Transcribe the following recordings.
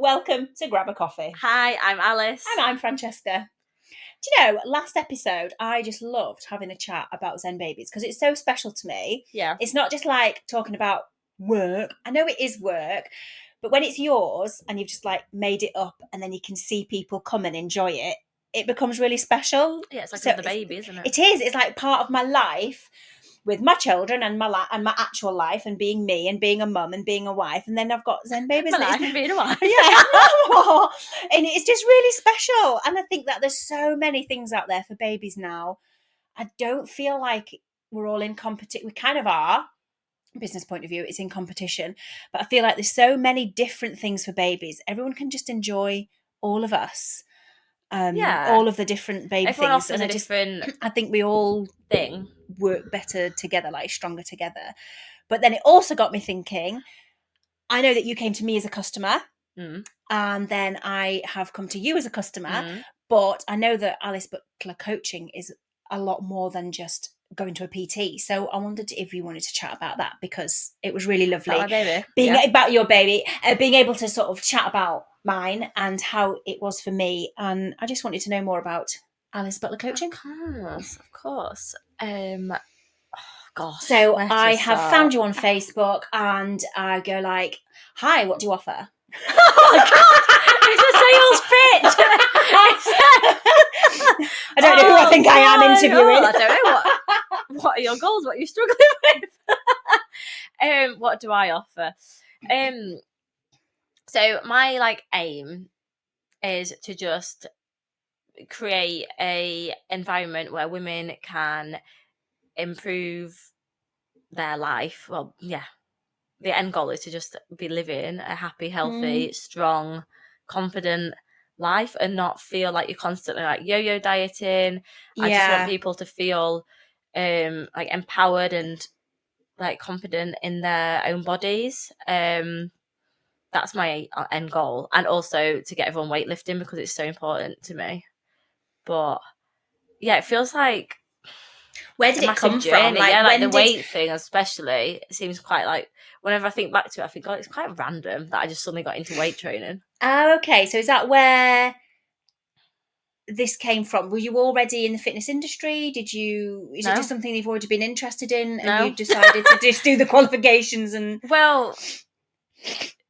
Welcome to Grab a Coffee. Hi, I'm Alice. And I'm Francesca. Do you know, last episode, I just loved having a chat about Zen babies because it's so special to me. Yeah. It's not just like talking about work. I know it is work, but when it's yours and you've just like made it up and then you can see people come and enjoy it, it becomes really special. Yeah, it's like another baby, isn't it? It is. It's like part of my life with my children and my actual life and being me and being a mum and being a wife, and then I've got Zen babies. My life and being a wife. Yeah, and it's just really special. And I think that there's so many things out there for babies now. I don't feel like we're all in competition. We kind of are. Business point of view, it's in competition, but I feel like there's so many different things for babies. Everyone can just enjoy all of us. All of the different baby Everyone things, offers a different I think we all thing work better together, like stronger together. But then it also got me thinking, I know that you came to me as a customer, and then I have come to you as a customer, but I know that Alice Butler Coaching is a lot more than just going to a PT. So I wondered if you wanted to chat about that, because it was really lovely about my baby. About your baby, being able to sort of chat about mine and how it was for me. And I just wanted to know more about Alice Butler Coaching. Of course. Oh, gosh. So I have found you on Facebook and I go like, hi, what do you offer? Oh my God, it's a sales pitch. I don't know who I think I am interviewing. I don't know what are your goals, what are you struggling with? What do I offer? So my aim is to just create a environment where women can improve their life. Well, yeah, the end goal is to just be living a happy, healthy, strong, confident life and not feel like you're constantly yo-yo dieting. Yeah. I just want people to feel empowered and confident in their own bodies. That's my end goal, and also to get everyone weightlifting because it's so important to me. But yeah, it feels like, where did it come from? The weight thing especially, it seems quite whenever I think back to it, I think, God, it's quite random that I just suddenly got into weight training. Oh, okay. So is that where this came from? Were you already in the fitness industry? Is it just something you've already been interested in and you decided to just do the qualifications? And well,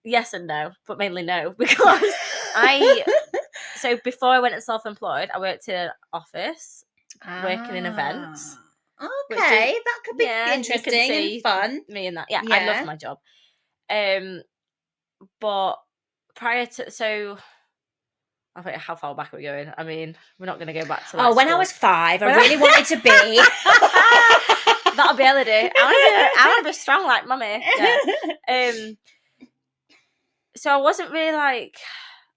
yes and no, but mainly no, because so before I went self-employed, I worked in an office working in events. Okay, that could be interesting and fun. Me and that, I love my job. But prior to, so I think, how far back are we going? I mean, we're not going to go back to when I was 5, I really wanted to be. That'll be Elodie. I want to be strong like mummy. Yeah. So I wasn't really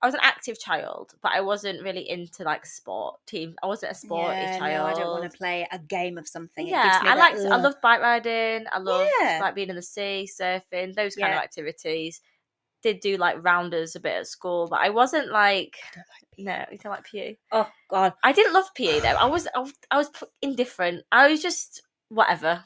I was an active child, but I wasn't really into sport teams. I wasn't a sporty child. No, I don't want to play a game of something. Yeah, I loved bike riding. I loved being in the sea, surfing, those kind of activities. Did do rounders a bit at school, but I wasn't I don't like PE. No, you don't like PE. Oh God, I didn't love PE though. I was indifferent. I was just whatever.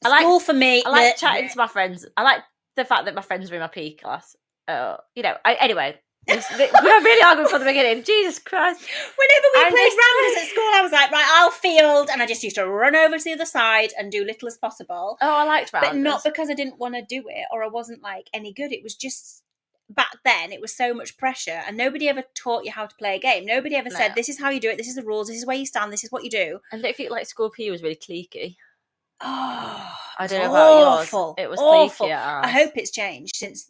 School for me. I like chatting to my friends. I like the fact that my friends were in my PE class. Anyway. We were really arguing from the beginning. Jesus Christ. Whenever we played rounders at school, I was like, right, I'll field. And I just used to run over to the other side and do little as possible. Oh, I liked rounders. But not because I didn't want to do it or I wasn't any good. It was just, back then, it was so much pressure. And nobody ever taught you how to play a game. Nobody ever said, this is how you do it. This is the rules. This is where you stand. This is what you do. And don't you think school PE was really cliquey? Oh, I don't know about yours. It was awful. Cliquey. I hope it's changed since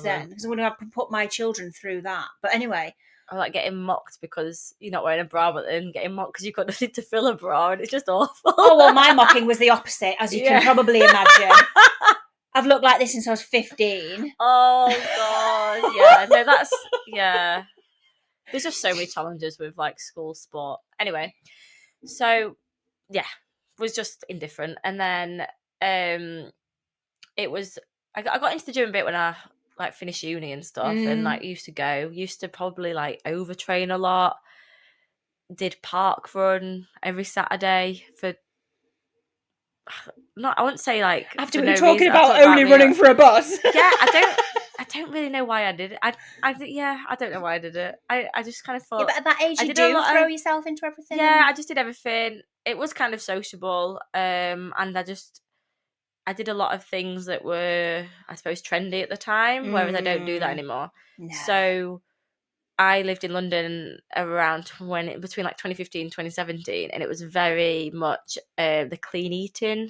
then, because I wouldn't have put my children through that. But anyway, I getting mocked because you're not wearing a bra, but then getting mocked because you've got nothing to fill a bra, and it's just awful. Oh well, my mocking was the opposite, as you can probably imagine. I've looked like this since I was 15. Oh God, yeah. There's just so many challenges with school sport. Anyway, so yeah. Was just indifferent, and then it was I got into the gym a bit when I finished uni and stuff, and used to probably overtrain a lot. Did park run every Saturday for I wouldn't say after we were talking about only running for a bus. Yeah, I don't really know why I did it. I don't know why I did it. I just kind of Yeah, thought, but at that age, I you did a do lot throw of, yourself into everything. yeah, I just did everything. It was kind of sociable, and I did a lot of things that were, I suppose, trendy at the time, whereas I don't do that anymore. No. So I lived in London around between like 2015 and 2017, and it was very much the clean eating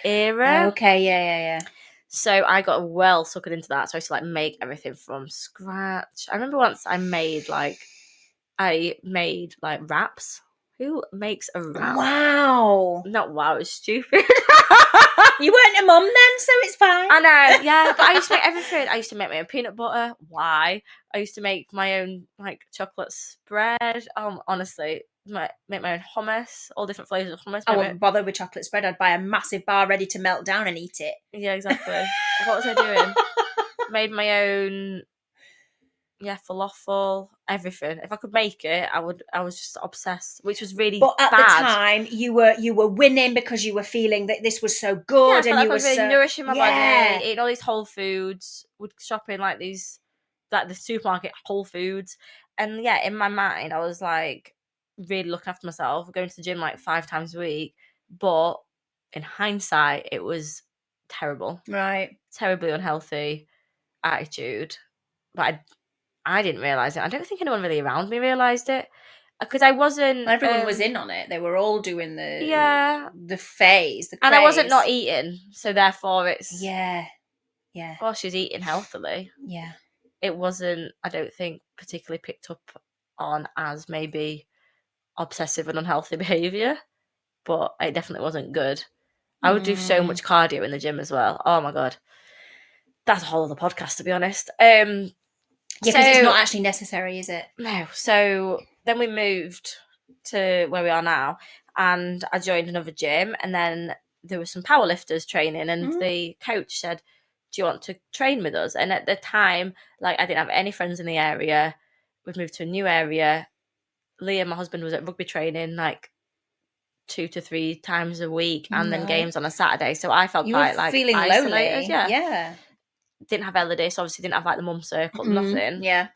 era. Okay, yeah. So I got well suckered into that. So I used to like make everything from scratch. I remember once I made like wraps. Who makes a wrap? Wow. Not wow, it's stupid. You weren't a mum then, so it's fine. I know, yeah, but I used to make everything. I used to make my own peanut butter. Why? I used to make my own like chocolate spread. Honestly, make my own hummus, all different flavors of hummus. I wouldn't bother with chocolate spread. I'd buy a massive bar ready to melt down and eat it. Yeah, exactly. What was I doing? Made my own, falafel, everything. If I could make it, I would. I was just obsessed, which was really But at bad. the time, you were winning because you were feeling that this was so Yeah, I good, felt and like you I were was really so nourishing my yeah. body, eating all these Whole Foods, would shop in like these, like the supermarket Whole Foods, and yeah, in my mind, I was like really looking after myself, going to the gym like 5 times a week. But in hindsight, it was terrible, Right. terribly unhealthy attitude. But I didn't realize it. I don't think anyone really around me realized it because I wasn't. Everyone was in on it. They were all doing Yeah, the phase, the craze. and I wasn't not eating, so therefore it's Yeah. well, she's eating healthily. Yeah. It wasn't, I don't think, particularly picked up on as maybe obsessive and unhealthy behaviour, but it definitely wasn't good. I would do so much cardio in the gym as well. Oh my god, that's a whole other podcast, to be honest. Yeah, because it's not actually necessary, is it? No. So then we moved to where we are now, and I joined another gym, and then there were some powerlifters training, and the coach said, "Do you want to train with us?" And at the time, like, I didn't have any friends in the area. We've moved to a new area. Liam, my husband, was at rugby training like 2 to 3 times a week, and then games on a Saturday. So I felt You quite were like feeling isolated. lonely. Yeah. Didn't have Elodie, so obviously didn't have like the mum circle, nothing. Yeah.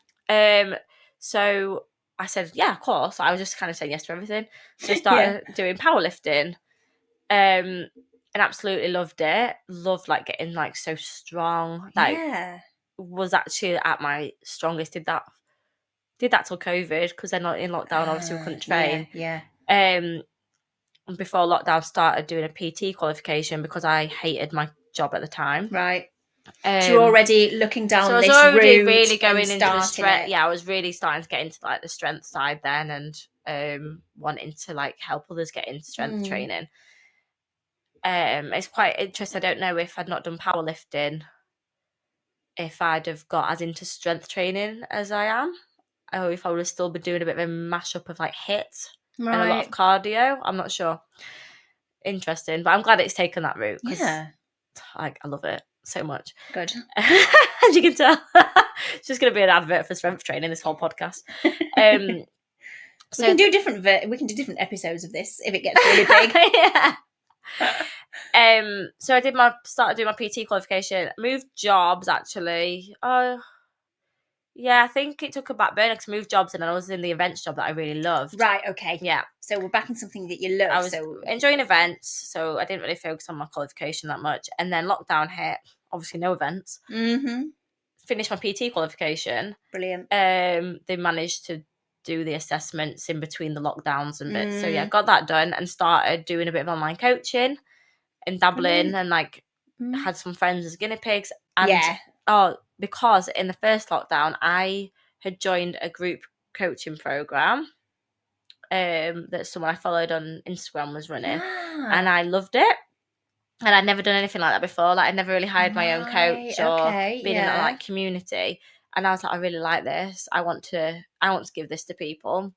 So I said, yeah, of course. I was just kind of saying yes to everything. So I started doing powerlifting, and absolutely loved it. Loved like getting like so strong. Like, was actually at my strongest. Did that till COVID, because they're not in lockdown. Obviously, we couldn't train. Yeah. And before lockdown, started doing a PT qualification because I hated my job at the time. Right. So you're already looking down this route. So I was already really going into the strength. Yeah, I was really starting to get into like the strength side then, and wanting to like help others get into strength training. It's quite interesting. I don't know if I'd not done powerlifting, if I'd have got as into strength training as I am, or if I would have still been doing a bit of a mashup of like HIIT and a lot of cardio. I'm not sure. Interesting, but I'm glad it's taken that route because I love it so much. Good. As you can tell, it's just going to be an advert for strength training, this whole podcast. So we can do different episodes of this if it gets really big. So I started doing my PT qualification, moved jobs actually. Yeah, I think it took a back burner because I moved jobs and I was in the events job that I really loved. Right, okay. Yeah. So we're back in something that you love. I was enjoying events, so I didn't really focus on my qualification that much. And then lockdown hit, obviously no events. Finished my PT qualification. Brilliant. They managed to do the assessments in between the lockdowns and bits. So yeah, got that done and started doing a bit of online coaching and dabbling and like had some friends as guinea pigs. And because in the first lockdown, I had joined a group coaching program that someone I followed on Instagram was running, and I loved it. And I'd never done anything like that before. Like, I'd never really hired my own coach or been in that like community. And I was like, I really like this. I want to give this to people.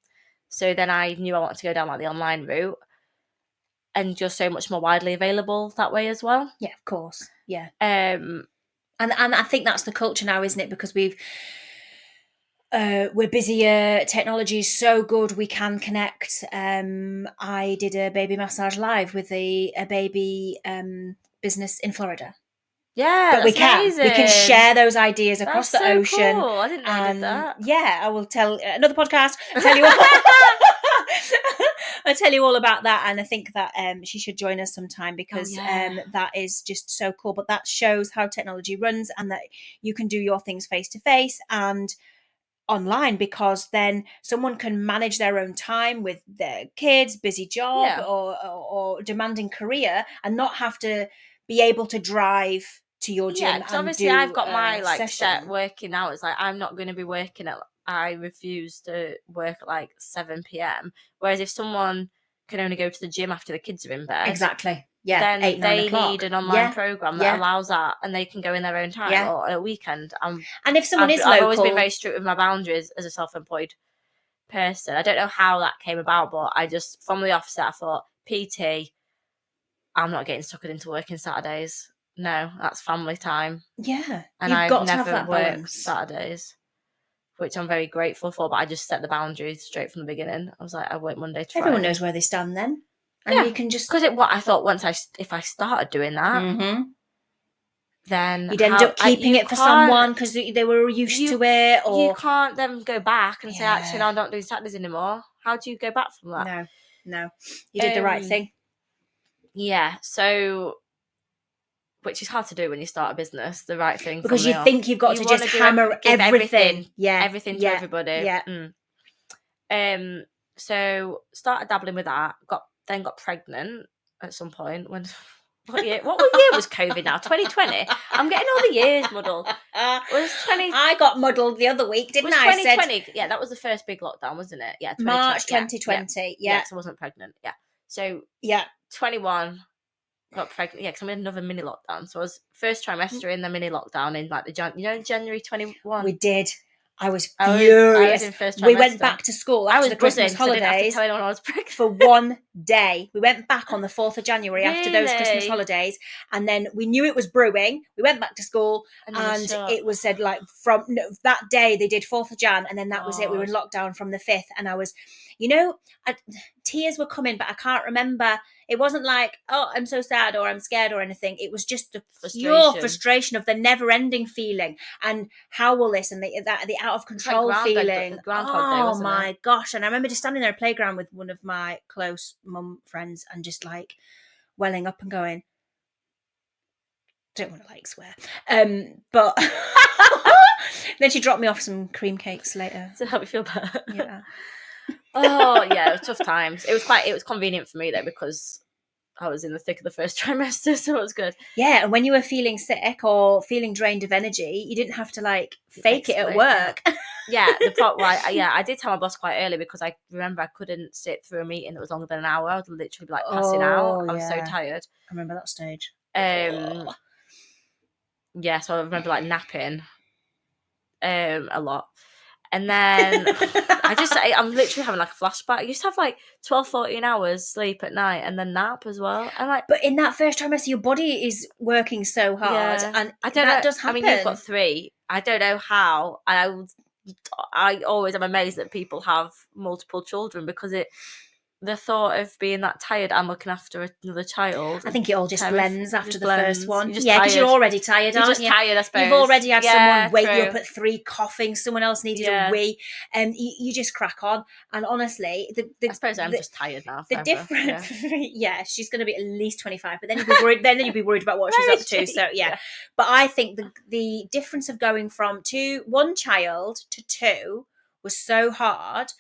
So then I knew I wanted to go down like the online route, and just so much more widely available that way as well. Yeah, of course. Yeah. And I think that's the culture now, isn't it? Because we're busier. Technology is so good. We can connect. I did a baby massage live with a baby business in Florida. Yeah, But we that's can amazing. share those ideas across That's the so ocean. cool. I didn't know you did And that. yeah, I will tell another podcast. Tell you all. I'll tell you all about that, and I think that she should join us sometime because yeah. that is just so cool. But that shows how technology runs, and that you can do your things face to face and online, because then someone can manage their own time with their kids, busy job, Yeah. or demanding career, and not have to be able to drive to your Yeah, gym because and obviously do I've got my a like set session. working hours. Like I'm not going to be working at. I refuse to work at like 7 p.m. Whereas if someone can only go to the gym after the kids are in bed, Exactly. Yeah, then 8, 9 they need o'clock. an online Yeah, program that yeah, allows that, and they can go in their own time yeah. or at a weekend. And if someone is I've always been local, very strict with my boundaries as a self-employed person. I don't know how that came about, but I just from the offset I thought PT. I'm not getting suckered into working Saturdays. No, that's family time. yeah, And you've I've got to have never that worked balance. Saturdays, which I'm very grateful for. But I just set the boundaries straight from the beginning. I was like, I work Monday to Everyone Friday. knows where they stand then, and Yeah, you can just because what I thought if I started doing that, then you'd end up keeping you it for can't someone because they were used you to it, you or can't then go back and say actually yeah, no, I'm not doing Saturdays anymore. How do you go back from that? no, you did the right thing. Yeah, so which is hard to do when you start a business. The right thing Because from the you off. think you've got You to want just to hammer give everything. Yeah, everything to yeah, everybody. yeah. So started dabbling with that. Got pregnant at some point. When what year was COVID now? 2020. I'm getting all the years muddled. I got muddled the other week, didn't Was I? 2020? Yeah, that was the first big lockdown, wasn't it? Yeah, 2020. March 2020. Yeah. because I wasn't pregnant. Yeah. So Yeah. 21 got pregnant. Yeah, because I had another mini lockdown. So I was first trimester in the mini lockdown in like January 21. We did. I was I furious. was in first trimester. We went back to school I after was the Christmas buzzing 'cause I didn't have to holidays tell anyone I was pregnant. for one day. We went back on the 4th of January after those Christmas Really? holidays, and then we knew it was brewing. We went back to school, And you were and shocked. it was said like that day they did 4th of Jan, and then that was it. We were in God. lockdown from the 5th, and I was, tears were coming, but I can't remember. It wasn't like, oh, I'm so sad or I'm scared or anything. It was just the pure frustration of the never-ending feeling, and how will this, and the out of control feeling. Groundhog Day, wasn't my it? gosh. And I remember just standing there at the playground with one of my close mum friends and just like welling up and going, don't want to like swear, but then she dropped me off some cream cakes later To help you feel better. yeah. Oh yeah, tough times. It was convenient for me though because I was in the thick of the first trimester, so it was good. Yeah, and when you were feeling sick or feeling drained of energy, you didn't have to like fake it at work. Yeah, I did tell my boss quite early because I remember I couldn't sit through a meeting that was longer than an hour. I was literally like passing out. I was so tired. I remember that stage. Yeah, so I remember like napping a lot. And then I'm literally having like a flashback. I used to have like 12, 14 hours sleep at night and then nap as well. And like, but in that first trimester, your body is working so hard, and I don't know. does happen. I mean, you've got 3. I don't know how. I always am amazed that people have multiple children because the thought of being that tired and looking after another child. I think it all just blends after the first one. Yeah, because you're already tired, aren't you? Tired, I suppose. You've already had someone wake you up true. at 3 coughing, someone else needed a wee, and you just crack on. And honestly, I suppose I'm just tired now. The difference, she's going to be at least 25, but then you'll be worried. Then you'll be worried about what she's up to. So yeah, but I think the difference of going from 1 child to 2 was so hard.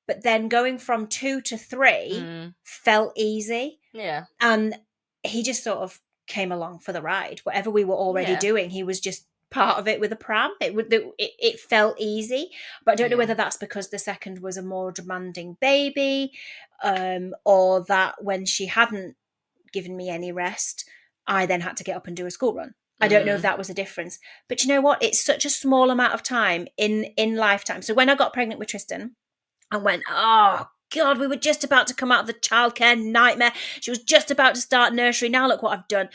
But then going from 2 to 3 felt easy. Yeah. And he just sort of came along for the ride. Whatever we were already doing, he was just part of it with a pram. It felt easy. But I don't know whether that's because the second was a more demanding baby, or that when she hadn't given me any rest, I then had to get up and do a school run. I don't know if that was a difference. But you know what? It's such a small amount of time in lifetime. So when I got pregnant with Tristan, and went, oh God, we were just about to come out of the childcare nightmare. She was just about to start nursery. Now look what I've done.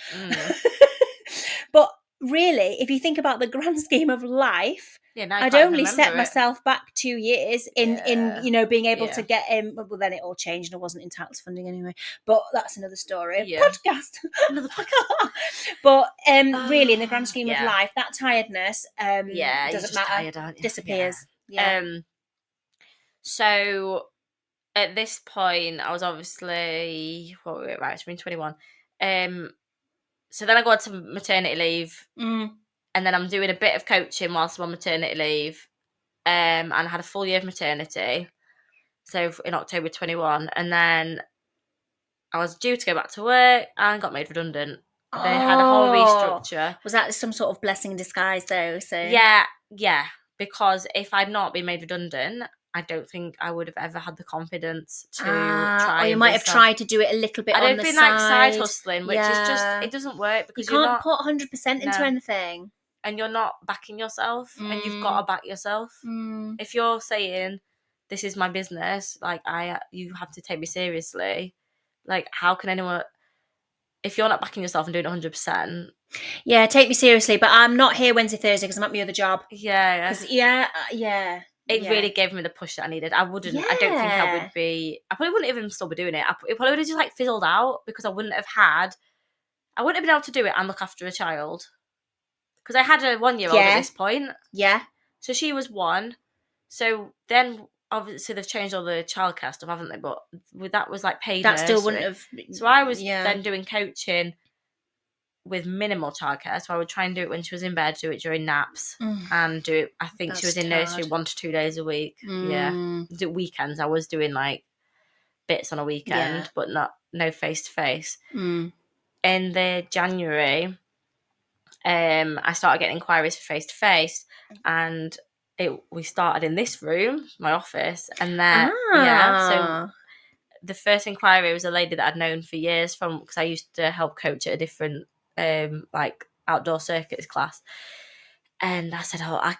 But really, if you think about the grand scheme of life, Yeah, now I I'd can't only even set remember it. myself back 2 years in Yeah. you know, being able Yeah. to get him. Well, then it all changed and I wasn't entitled to funding anyway. But that's another story. Yeah. Podcast. Another podcast. But really, in the grand scheme of Yeah. life, that tiredness Yeah, you're doesn't just matter. tired, aren't you? Disappears. Yeah. Yeah. So at this point, I was obviously what were we right? So I'm 21. So then I got to maternity leave, Mm. and then I'm doing a bit of coaching whilst I'm on maternity leave. And I had a full year of maternity, so in October 21, and then I was due to go back to work and got made redundant. They had a whole restructure. Was that some sort of blessing in disguise, though? So Yeah, because if I'd not been made redundant, I don't think I would have ever had the confidence to try. Or you and might be have tried to do it a little bit I'd on have the been side. like side hustling, which is just Yeah. it doesn't work You because can't you're not put 100% into No. anything. and you're not backing yourself, and you've got to back yourself. If you're saying this is my business, like you have to take me seriously. Like, how can anyone? If you're not backing yourself and doing it 100%, Yeah, take me seriously, but I'm not here Wednesday, Thursday because I'm at my other job. yeah, Because it really gave me the push that I needed. I wouldn't. I don't think I would be. I probably wouldn't even still be doing it. It probably would have just like fizzled out because I wouldn't have had. I wouldn't have been able to do it and look after a child because I had a 1-year-old at this point. Yeah. So she was 1. So then obviously they've changed all the childcare stuff, haven't they? But that was like paid That nursery. still wouldn't have. So I was then doing coaching with minimal childcare. So I would try and do it when she was in bed, do it during naps, and do it. I think she was in nursery 1 to 2 days a week. Yeah, do weekends. I was doing like bits on a weekend, but no face to face. In the January, I started getting inquiries for face to face, and we started in this room, my office, and then so the first inquiry was a lady that I'd known for years from because I used to help coach at a different like outdoor circuits class. And I said, I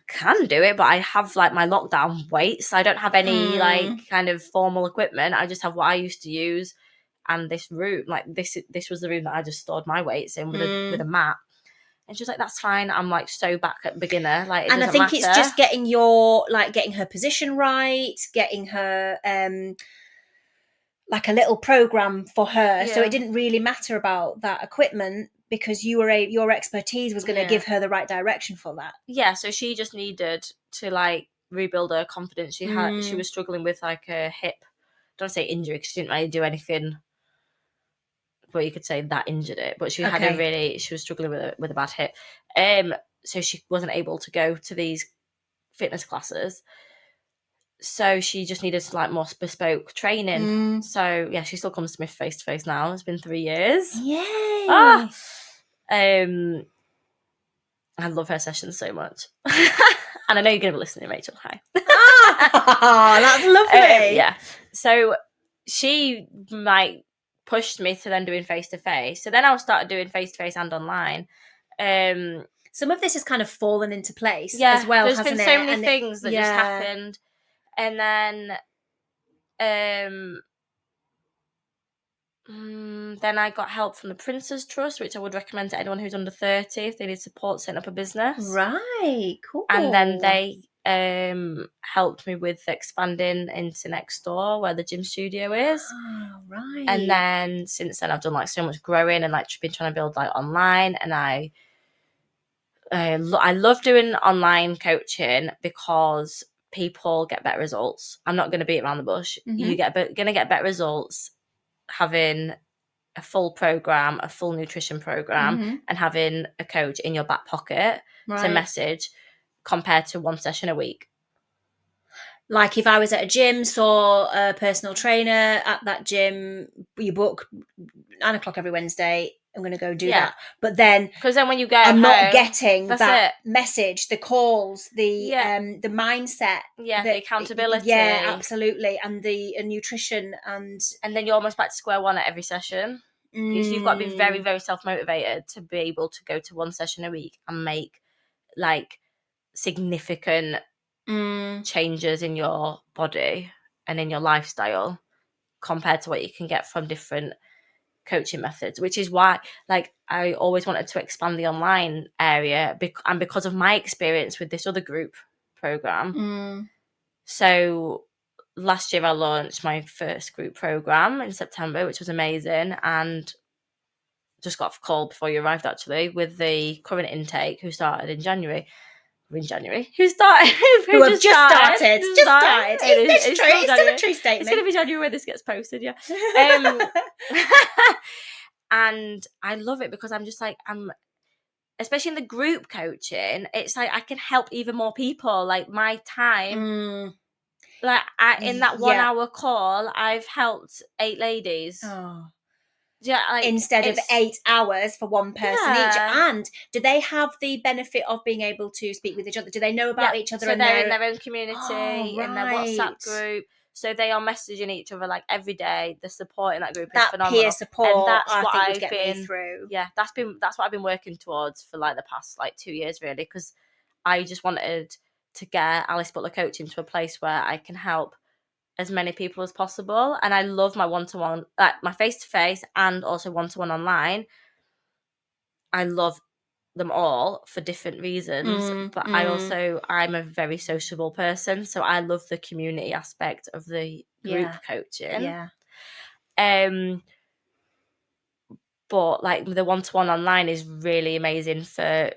can do it, but I have like my lockdown weights. I don't have any like kind of formal equipment. I just have what I used to use. And this room, like this was the room that I just stored my weights in with a mat. And she was like, "That's fine." I'm like so back at beginner. Like, it and I doesn't think matter. it's just getting getting her position right, getting her like a little program for her. So it didn't really matter about that equipment because your expertise was going to give her the right direction for that. Yeah, so she just needed to like rebuild her confidence. She was struggling with like a hip. I don't want to say injury because she didn't really do anything. But you could say that injured it. But she she was struggling with a bad hip. So she wasn't able to go to these fitness classes. So she just needed like more bespoke training. So yeah, she still comes to me face to face now. It's been 3 years. Yay! I love her sessions so much. And I know you're going to be listening, Rachel. Hi. That's lovely. Yeah. So she like pushed me to then doing face to face. So then I started doing face to face and online. Some of this has kind of fallen into place as well. There's been so many things that just happened. And then I got help from the Prince's Trust, which I would recommend to anyone who's under 30 if they need support setting up a business. Right, cool. And then they helped me with expanding into next door where the gym studio is. Oh, right. And then since then I've done like so much growing and like been trying to build like online, and I love doing online coaching because people get better results. I'm not going to beat around the bush. You're going to get better results having a full program, a full nutrition program, and having a coach in your back pocket to message compared to one session a week. Like if I was at a gym, saw a personal trainer at that gym, you book 9:00 every Wednesday. I'm going to go do that. But then, because then when you get I'm home, not getting that message, the calls, the mindset, the accountability. Yeah, absolutely, and the nutrition, and then you're almost back to square one at every session. Because you've got to be very, very self-motivated to be able to go to one session a week and make like significant changes in your body and in your lifestyle compared to what you can get from different coaching methods, which is why like I always wanted to expand the online area and because of my experience with this other group program. So last year I launched my first group program in September, which was amazing, and just got off call before you arrived actually with the current intake who started in January. Who started? Who have just started. It's true. It's still a true statement. It's going to be January when this gets posted, yeah. And I love it because I'm just like, especially in the group coaching, it's like I can help even more people. Like my time, like in that 1 hour call, I've helped 8 ladies. Oh. Yeah, like, instead of 8 hours for one person each. And do they have the benefit of being able to speak with each other? Do they know about each other? So they're in their own community, in their WhatsApp group. So they are messaging each other like every day. The support in that group is phenomenal. Peer support, and that's I what think I've would get been me through. Yeah, that's what I've been working towards for like the past like 2 years really, because I just wanted to get Alice Butler Coaching to a place where I can help as many people as possible. And I love my one-to-one, like my face-to-face and also one-to-one online. I love them all for different reasons, but I'm a very sociable person, so I love the community aspect of the group coaching. But like the one-to-one online is really amazing for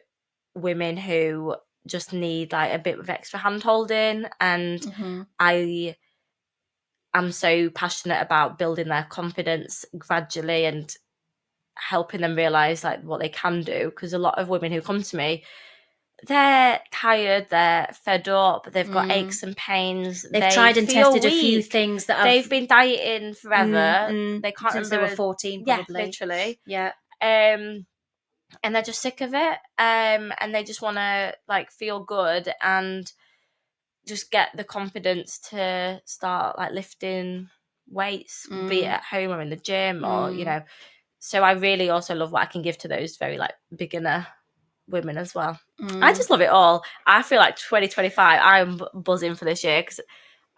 women who just need like a bit of extra hand holding, and I am so passionate about building their confidence gradually and helping them realize like what they can do, because a lot of women who come to me, they're tired, they're fed up, they've got aches and pains, they've tried and tested weak. A few things that they've been dieting forever, they can't since remember they were 14 probably. Yeah, literally. Yeah. And they're just sick of it, and they just want to like feel good and just get the confidence to start like lifting weights, be it at home or in the gym or you know. So I really also love what I can give to those very like beginner women as well. I just love it all. I feel like 2025, I'm buzzing for this year because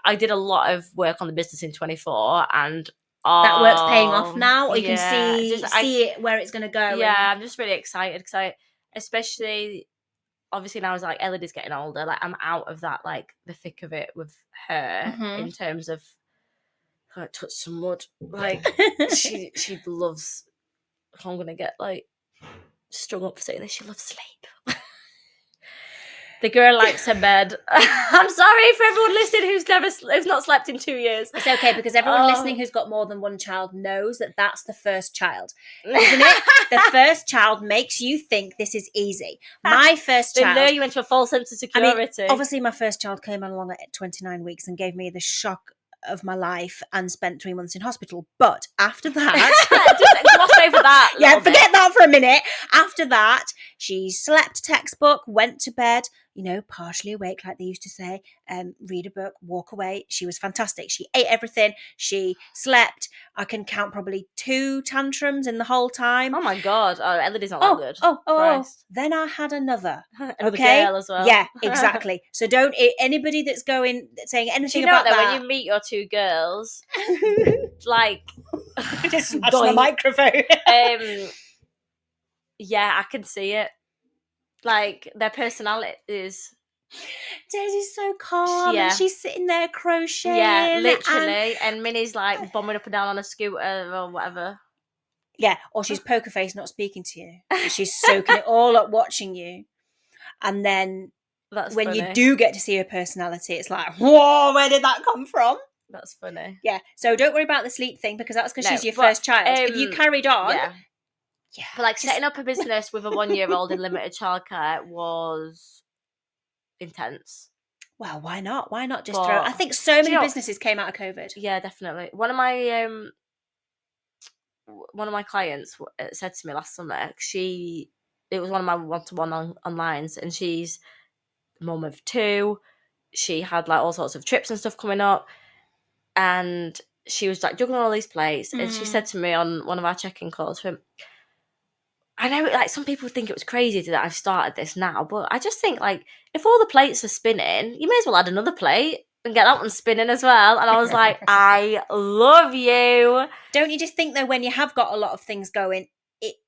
I did a lot of work on the business in 24, and that work's paying off now, or you can see it where it's going to go. Yeah, I'm just really excited because especially obviously now as like Elodie's getting older, like I'm out of that like the thick of it with her in terms of touch some wood. Like she loves. I'm gonna get like strung up for saying this. She loves sleep. The girl likes her bed. I'm sorry for everyone listening who's not slept in 2 years. It's okay, because everyone listening who's got more than one child knows that that's the first child, isn't it? The first child makes you think this is easy. My first child... They lure you into a false sense of security. I mean, obviously, my first child came along at 29 weeks and gave me the shock of my life and spent 3 months in hospital. But after that... Just gloss over that. Yeah, forget that for a minute. After that, she slept textbook, went to bed, partially awake, like they used to say, read a book, walk away. She was fantastic. She ate everything. She slept. I can count probably 2 tantrums in the whole time. Oh my God. Oh, Elodie's not that good. Oh. Then I had another. Another girl as well. Yeah, exactly. So don't, anybody that's saying anything about that. When you meet your 2 girls, like... just smash the microphone. Yeah, I can see it. Like their personalities. Daisy's so calm, and she's sitting there crocheting. Yeah, literally. And Minnie's like bombing up and down on a scooter or whatever. Yeah, or she's poker face, not speaking to you. She's soaking it all up, watching you. And then when you do get to see her personality, it's like, whoa, where did that come from? That's funny. Yeah. So don't worry about the sleep thing, because that's because she's your first child. If you carried on. Yeah. But like setting up a business with a 1-year-old in limited childcare was intense. Well, why not? Why not just throw? I think so many businesses came out of COVID. Yeah, definitely. One of my clients said to me last summer, it was one of my one-to-one onlines, and she's the mum of 2. She had like all sorts of trips and stuff coming up, and she was like juggling all these plates. And she said to me on one of our check-in calls, I know like some people think it was crazy that I've started this now, but I just think like if all the plates are spinning, you may as well add another plate. and get that one spinning as well. And I was like, I love you. Don't you just think though, when you have got a lot of things going,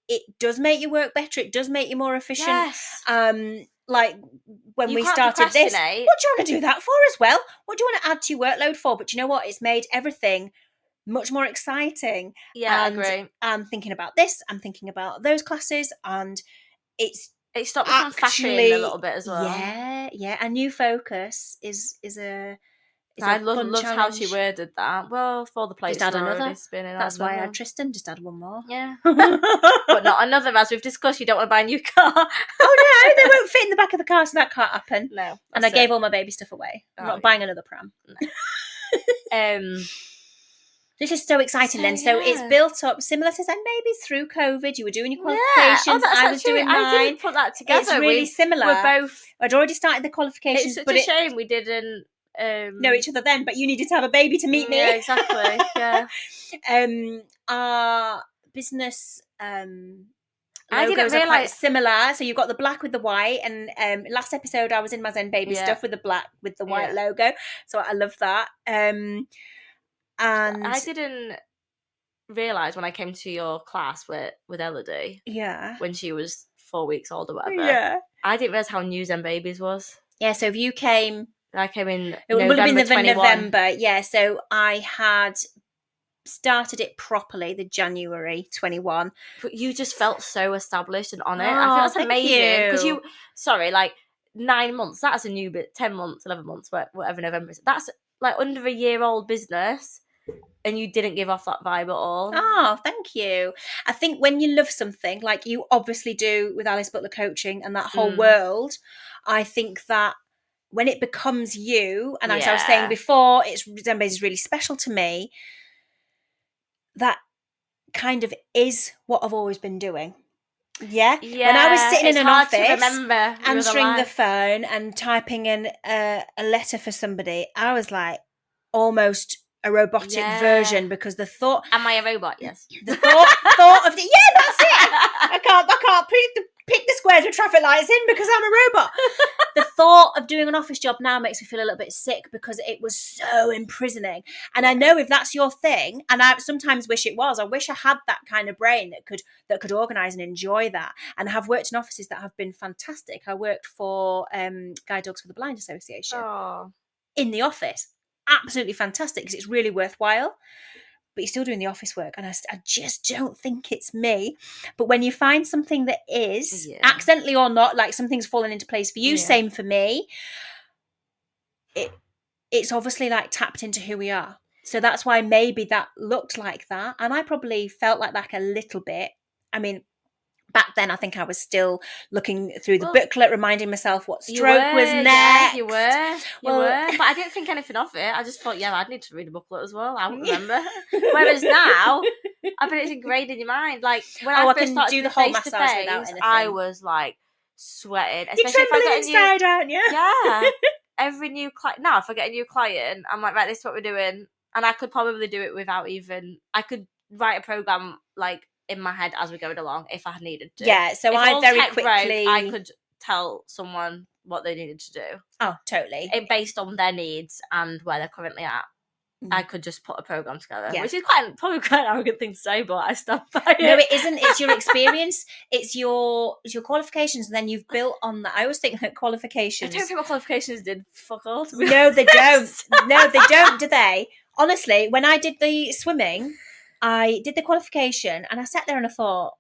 it does make you work better. It does make you more efficient. Yes. Like when You we can't started this, what procrastinate. do you want to do that for as well? What do you want to add to your workload for? But you know what? It's made everything much more exciting. Yeah, I And agree. I'm thinking about this. I'm thinking about those classes, and it's It stopped me from faffing a little bit as well. Yeah. A new focus is a. I a fun loved how challenge. she worded that. Well, for the plates Just add are already another. spinning. That's why I had Tristan. Just add one more. Yeah. But not another, as we've discussed. You don't want to buy a new car. Oh no, they won't fit in the back of the car, so that can't happen. No. And I gave all my baby stuff away. I'm not buying another pram. No. This is so exciting then. So it's built up similar to Zen Babies through COVID. You were doing your qualifications. I was doing mine. I didn't put that together. It's really similar. We're both. I'd already started the qualifications. It's such a shame we didn't know each other then, but you needed to have a baby to meet me. Yeah, exactly. Yeah. Our business I logos didn't are quite realise. Similar. So you've got the black with the white, and last episode I was in my Zen Baby stuff with the black with the white logo. So I love that. And I didn't realise when I came to your class with Elodie. Yeah. When she was 4 weeks old or whatever. Yeah. I didn't realise how new Zen Babies was. Yeah, so if you came... I came in It would have been November. Yeah, so I had started it properly the January 21. But you just felt so established and on it. Oh, I think that's thank amazing. Because you. sorry, like 9 months, that's a new bit, 10 months, 11 months, whatever November is. That's like under a year old business. And you didn't give off that vibe at all. Oh, thank you. I think when you love something, like you obviously do with Alice Butler Coaching and that whole world, I think that when it becomes you, and as I was saying before, Zen Babies is really special to me, that kind of is what I've always been doing. Yeah. When I was sitting in an office, answering the phone and typing in a letter for somebody, I was like almost a robotic version, because the thought... Am I a robot? Yes. The thought of... Yeah, that's it. I can't pick the squares with traffic lights in because I'm a robot. The thought of doing an office job now makes me feel a little bit sick, because it was so imprisoning. And I know if that's your thing, and I sometimes wish it was, I wish I had that kind of brain that could organise and enjoy that. And I have worked in offices that have been fantastic. I worked for Guide Dogs for the Blind Association in the office. Absolutely fantastic, because it's really worthwhile, but you're still doing the office work, and I just don't think it's me. But when you find something that is, accidentally or not, like something's fallen into place for you, same for me, it's obviously like tapped into who we are. So that's why maybe that looked like that, and I probably felt like that a little bit. I mean, back then, I think I was still looking through the booklet, reminding myself what stroke was next. Yeah, you were. But I didn't think anything of it. I just thought, I'd need to read the booklet as well. I wouldn't remember. Whereas now, I bet it's ingrained in your mind. Like when I first started do the whole face to massage face, without anything. I was like sweating. You're trembling inside, aren't you? Yeah. Every new client. Now, if I get a new client, I'm like, right, this is what we're doing, and I could probably do it without even. I could write a program like in my head as we're going along if I needed to. Yeah, so if I very quickly... I could tell someone what they needed to do. Oh, totally. Based on their needs and where they're currently at. I could just put a program together, which is probably quite an arrogant thing to say, but I stand by it. No, it isn't. It's your experience. It's your qualifications, and then you've built on that. I always think that qualifications... I don't think my qualifications did fuck all. No, they don't. No, they don't, do they? Honestly, when I did the swimming... I did the qualification, and I sat there and I thought,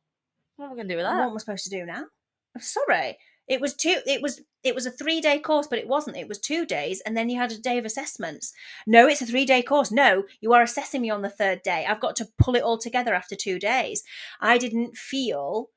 what am I going to do with that? What am I supposed to do now? I'm sorry. It was a 3-day course, but it wasn't. It was 2 days, and then you had a day of assessments. No, it's a 3-day course. No, you are assessing me on the 3rd day. I've got to pull it all together after 2 days. I didn't feel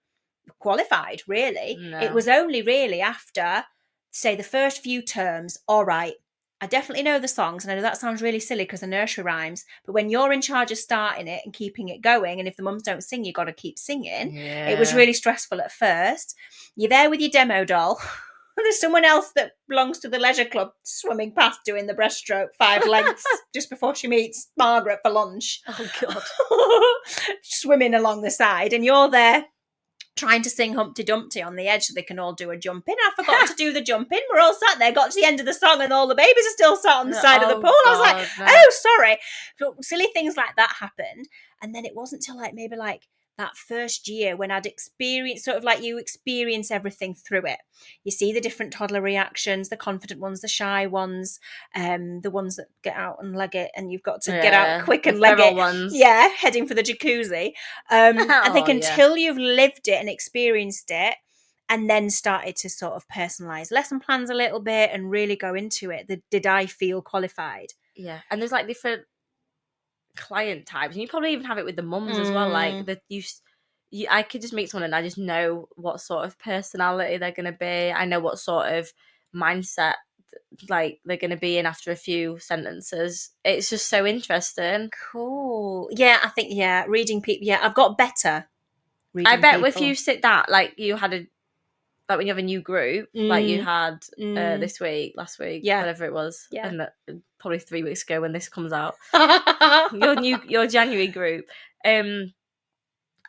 qualified, really. No. It was only really after, say, the first few terms, all right, I definitely know the songs, and I know that sounds really silly because they're nursery rhymes, but when you're in charge of starting it and keeping it going, and if the mums don't sing, you've got to keep singing. Yeah. It was really stressful at first. You're there with your demo doll. There's someone else that belongs to the leisure club swimming past doing the breaststroke 5 lengths just before she meets Margaret for lunch. Oh, God. Swimming along the side, and you're there trying to sing Humpty Dumpty on the edge so they can all do a jump in. I forgot to do the jump in. We're all sat there, got to the end of the song, and all the babies are still sat on the side of the pool. I was like, oh, sorry. But silly things like that happened. And then it wasn't till like maybe like that first year when I'd experienced, sort of like you experience everything through it. You see the different toddler reactions, the confident ones, the shy ones, the ones that get out and leg it, and you've got to get out quick and leg it. Ones. Yeah, heading for the jacuzzi. I think until you've lived it and experienced it, and then started to sort of personalize lesson plans a little bit and really go into it, did I feel qualified? Yeah, and there's like different client types, and you probably even have it with the mums as well. Like that, I could just meet someone and I just know what sort of personality they're going to be. I know what sort of mindset like they're going to be in after a few sentences. It's just so interesting. Cool. Yeah, I think reading people. Yeah, I've got better. I bet if you sit down, like you had like when you have a new group, like you had this week, last week, whatever it was, and probably 3 weeks ago when this comes out, your January group. I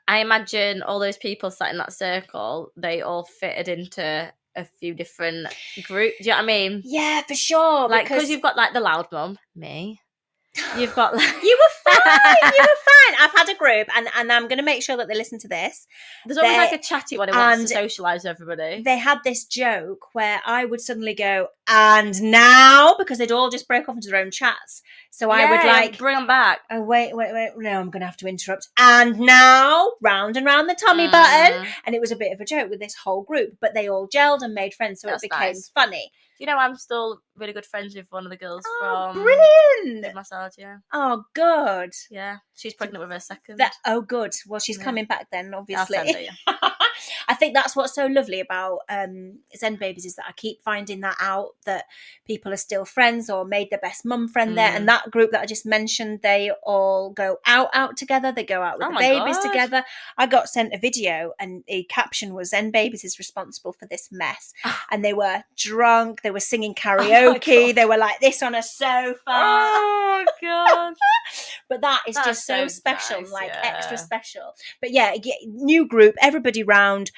imagine all those people sat in that circle, they all fitted into a few different groups. Do you know what I mean? Yeah, for sure. Like, because you've got like the loud mum, me. You've got like... You were fine. You were fine. I've had a group, and I'm going to make sure that they listen to this. There's always like a chatty one who wants to socialise everybody. They had this joke where I would suddenly go, and now, because they'd all just break off into their own chats. So I would like... bring them back. Oh, wait. No, I'm going to have to interrupt. And now, round and round the tummy button. And it was a bit of a joke with this whole group, but they all gelled and made friends, so it became funny. You know, I'm still really good friends with one of the girls from... brilliant! Massage, yeah. Oh, good. Yeah, she's pregnant with her second. Good. Well, she's coming back then, obviously. I'll send her, yeah. I think that's what's so lovely about Zen Babies is that I keep finding that out, that people are still friends or made their best mum friend there. And that group that I just mentioned, they all go out together. They go out with the babies together. I got sent a video and the caption was Zen Babies is responsible for this mess. And they were drunk. They were singing karaoke. They were like this on a sofa. Oh, God. But that's just so special, nice, extra special. But new group, everybody round.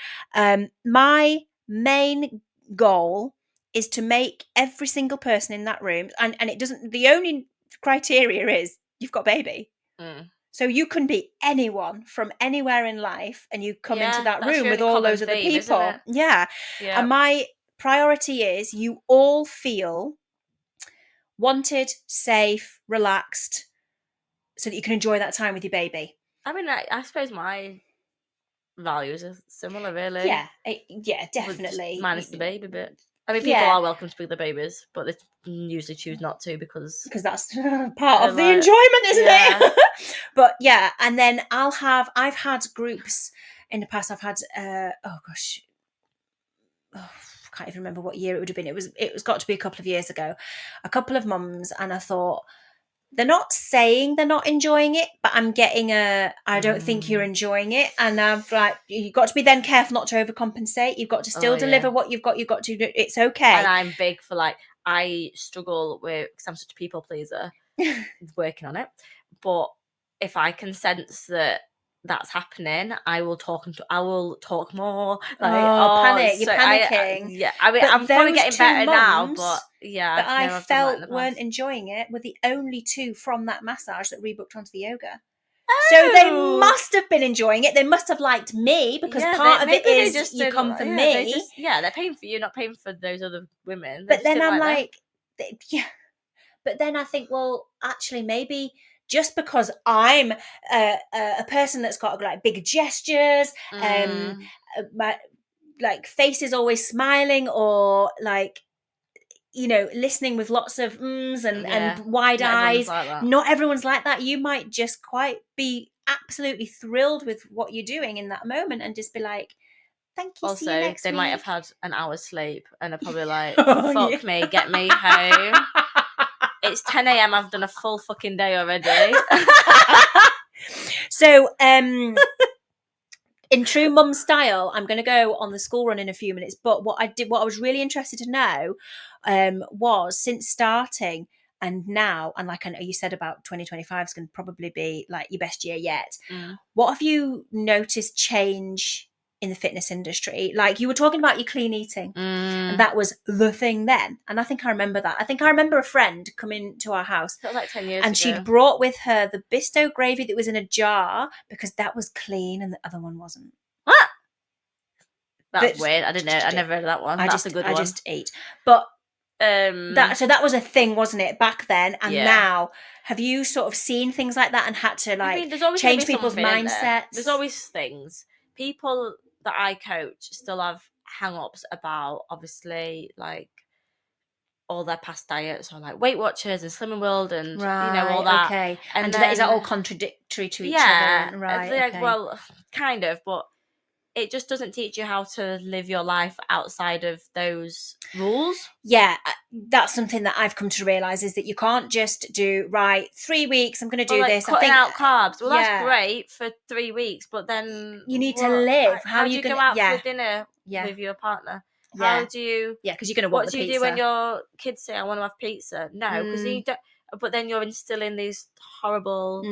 My main goal is to make every single person in that room, and it doesn't, the only criteria is you've got baby. So you can be anyone from anywhere in life and you come into that room with all those other people. Yeah. And my priority is you all feel wanted, safe, relaxed, so that you can enjoy that time with your baby. I mean, I suppose my values are similar, really. Yeah, definitely. Minus the baby bit. I mean, people are welcome to be the babies, but they usually choose not to because that's part of the enjoyment, isn't it? But and then I've had groups in the past. I've had I can't even remember what year it would have been. It was got to be a couple of years ago. A couple of mums, and I thought, they're not saying they're not enjoying it, but I'm getting I don't think you're enjoying it. And I've like, you've got to be then careful not to overcompensate. You've got to still deliver what you've got to do. It's okay. And I'm big for I struggle with, because I'm such a people pleaser, working on it. But if I can sense that that's happening, I will talk more. Panic! You're panicking. I'm probably getting better now, but that I felt weren't enjoying it were the only two from that massage that rebooked onto the yoga. So they must have been enjoying it. They must have liked me because part of it is you come for me. They're paying for you, not paying for those other women. But then I'm like, But then I think, well, actually, maybe just because I'm a person that's got like big gestures, my like face is always smiling, or like, listening with lots of and wide eyes. Not everyone's like that. You might just quite be absolutely thrilled with what you're doing in that moment and just be like, thank you. Also, see you next they week. Might have had an hour's sleep and are probably like, fuck me, get me home. It's 10 a.m. I've done a full fucking day already. So, in true mum style, I'm going to go on the school run in a few minutes. But what I was really interested to know was, since starting and now, and like I know you said about 2025 is going to probably be like your best year yet. What have you noticed change in the fitness industry. Like, you were talking about your clean eating, and Mm. that was the thing then. And I think I remember that. I think I remember a friend coming to our house, That was like 10 years and ago. she'd brought with her the Bisto gravy that was in a jar because that was clean and the other one wasn't. What? That's That- weird. I didn't know. I never heard of that one. That's a good one. I just ate. But that that was a thing, wasn't it, back then? And Yeah. now, have you sort of seen things like that and had to I mean, like there's always gonna change be people's something in there. mindsets? There's always things. People that I coach still have hang-ups about, obviously, like all their past diets, or like Weight Watchers and Slimming World, and all that. Okay. And is then, that all contradictory to each yeah, other? Right. like, Okay. well, kind of, but it just doesn't teach you how to live your life outside of those rules. Yeah, that's something that I've come to realise, is that you can't just do, right, 3 weeks, I'm going to do like this. cutting out carbs. Well, yeah. that's great for 3 weeks, but then you need to live. How do you go out yeah. for dinner Yeah. with your partner? Yeah. How do you? Yeah, because you're going to want What the do you pizza. do when your kids say, "I want to have pizza"? No, because you don't. But then you're instilling these horrible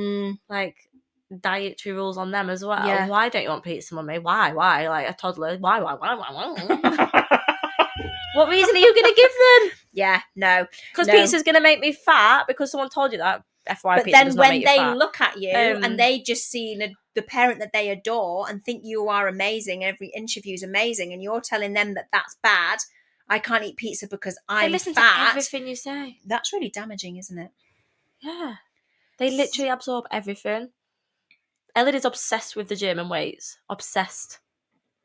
like dietary rules on them as well. Yeah. Why don't you want pizza, mummy? Why? Like a toddler? Why? What reason are you going to give them? Yeah, no. Because pizza's going to make me fat because someone told you that. FYI, but pizza then does not when make you they fat. look at you and they just see the parent that they adore and think you are amazing, every inch of you is amazing, and you're telling them that that's bad, I can't eat pizza because I'm they listen fat. to everything you say. That's really damaging, isn't it? Yeah. They literally absorb everything. Ellen is obsessed with the gym and weights. Obsessed.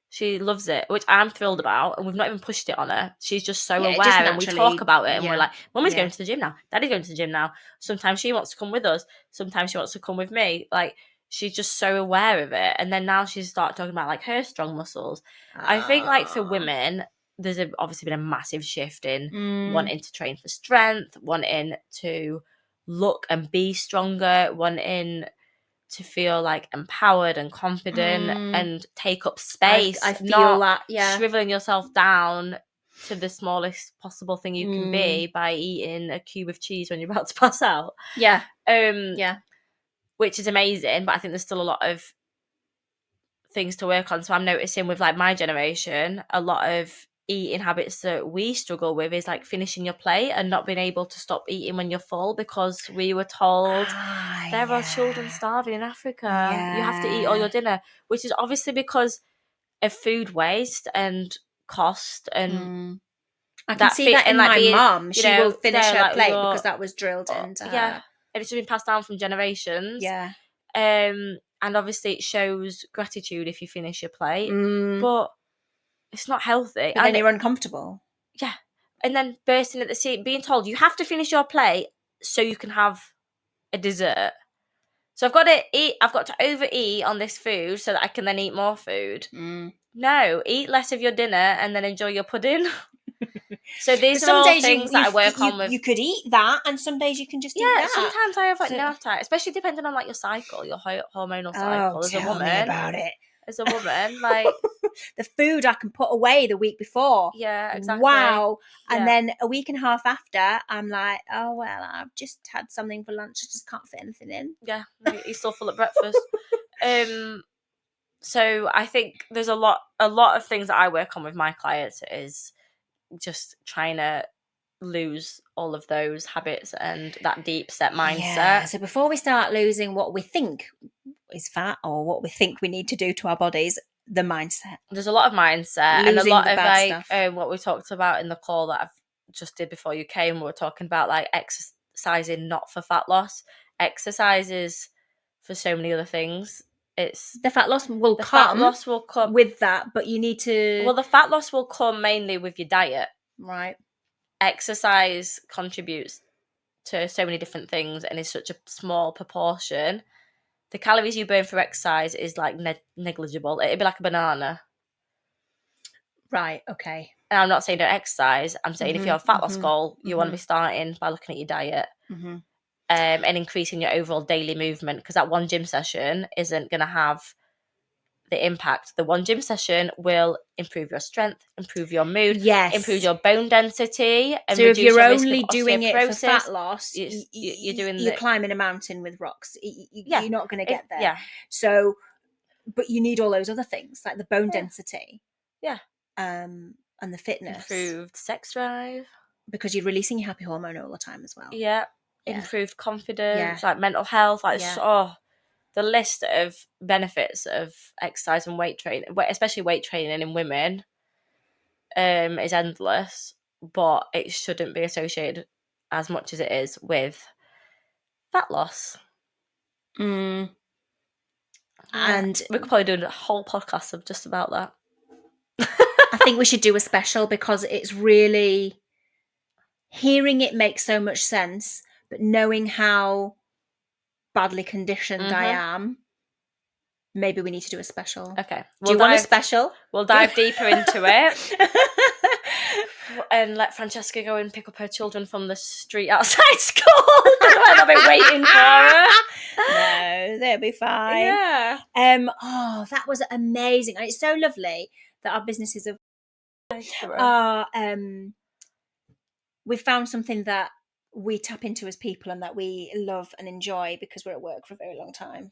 She loves it, which I'm thrilled about, and we've not even pushed it on her. She's just so aware, and we talk about it, and we're like, Mummy's going to the gym now. Daddy's going to the gym now. Sometimes she wants to come with us. Sometimes she wants to come with me. Like, she's just so aware of it. And then now she's started talking about, like, her strong muscles. I think, like, for women, there's obviously been a massive shift in wanting to train for strength, wanting to look and be stronger, wanting to feel like empowered and confident and take up space. I feel not that, yeah. shriveling yourself down to the smallest possible thing you can be by eating a cube of cheese when you're about to pass out. Yeah. Yeah. Which is amazing, but I think there's still a lot of things to work on. So I'm noticing with like my generation, a lot of eating habits that we struggle with is like finishing your plate and not being able to stop eating when you're full, because we were told there are children starving in Africa. You have to eat all your dinner, which is obviously because of food waste and cost and I can see that in my mum. She will finish her plate because that was drilled into her. Yeah, and it's been passed down from generations. Yeah. And obviously it shows gratitude if you finish your plate, but it's not healthy. But then you're uncomfortable. Yeah. And then bursting at the seams, being told you have to finish your plate so you can have a dessert. So I've got to overeat on this food so that I can then eat more food. No, eat less of your dinner and then enjoy your pudding. So these are all things that I work on with. You could eat that, and some days you can just eat that. Sometimes I have like no appetite, especially depending on like your cycle, your hormonal cycle. As a woman, tell me about it. As a woman, like the food I can put away the week before. Yeah, exactly. Wow. And then a week and a half after, I'm like, oh well, I've just had something for lunch. I just can't fit anything in. Yeah, you're still full at breakfast. So I think there's a lot of things that I work on with my clients is just trying to lose all of those habits and that deep set mindset. Yeah. So before we start losing what we think is fat or what we think we need to do to our bodies, the mindset. There's a lot of mindset and a lot of like what we talked about in the call that I've just did before you came. We were talking about like exercising not for fat loss. Exercises for so many other things. It's the fat loss will come with that, but you need to. Well, the fat loss will come mainly with your diet, right? Exercise contributes to so many different things and is such a small proportion. The calories you burn for exercise is like negligible. It'd be like a banana. Right. Okay. And I'm not saying don't exercise. I'm saying if you have a fat loss goal, you want to be starting by looking at your diet. And increasing your overall daily movement, because that one gym session isn't going to have the impact. The one gym session will improve your strength, improve your mood, improve your bone density, and so if you're only doing it for fat loss, you're climbing a mountain with rocks. You're not going to get there. Yeah. So but you need all those other things like the bone Yeah. density, Yeah. and the fitness, Improved sex drive. because you're releasing your happy hormone all the time as well. Yeah. Yeah. Improved confidence, Yeah. like mental health, like Yeah. the list of benefits of exercise and weight training, especially weight training in women, is endless. But it shouldn't be associated as much as it is with fat loss. Mm. Yeah. And we could probably do a whole podcast of just about that. I think we should do a special, because it's really, hearing it makes so much sense, but knowing how badly conditioned I am, maybe we need to do a special. Okay. Do you want a special? We'll dive deeper into it. And let Francesca go and pick up her children from the street outside school. They'll be waiting for her. No, they'll be fine. Yeah. Oh, that was amazing. And it's so lovely that our businesses are we found something that we tap into as people and that we love and enjoy, because we're at work for a very long time.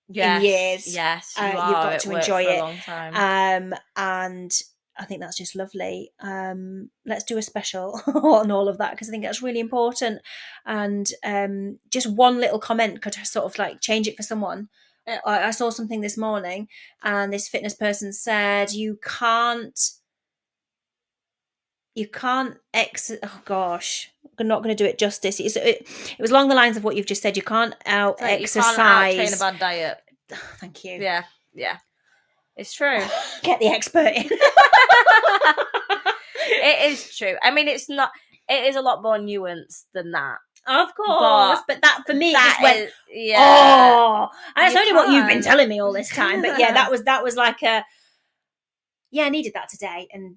Yes, in years. Yes, you've got to enjoy for it. A long time. And I think that's just lovely. Let's do a special on all of that, because I think that's really important. And just one little comment could sort of like change it for someone. Yeah. I saw something this morning, and this fitness person said you can't oh gosh, I'm not going to do it justice. It was along the lines of what you've just said. You can't out exercise. You can't out-train a bad diet. Thank you. Yeah. It's true. Get the expert in. It is true. I mean, it is a lot more nuanced than that. Of course, but that for me just went, yeah. Oh, and that's only what you've been telling me all this time. But yeah, that was like I needed that today, and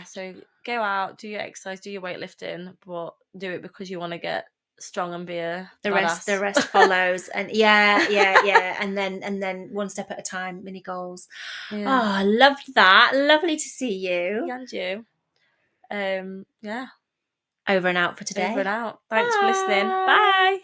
so go out, do your exercise, do your weightlifting, but do it because you want to get strong and be a badass. The rest follows, and and then one step at a time, mini goals. Oh, I loved that. Lovely to see you. And you. Over and out for today. Over and out. Thanks for listening. Bye.